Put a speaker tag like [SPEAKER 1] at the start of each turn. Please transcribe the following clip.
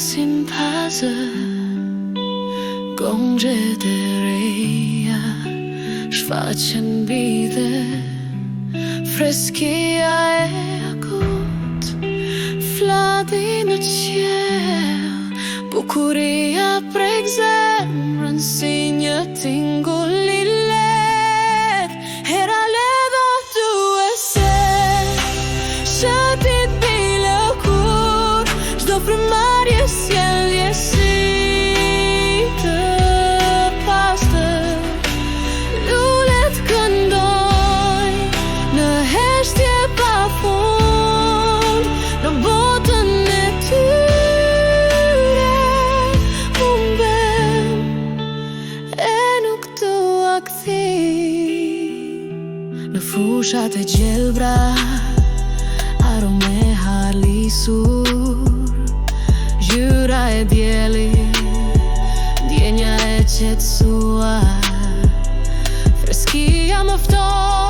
[SPEAKER 1] presin pazë gongjet e reja shfaqen bide freskia e akut fladi në qiell bukuria prek zemrën si një tingull i lehtë hera ledha tue se shëtit bile kur çdo frymarrje sjellje si të pastër lulet këndoj në heshtje pafund në botën e tyre humbem e nuk dua kthim në fushat e gjelbra arome harlisur gjyra e diellit ndjenja e qetësuar freskia më fton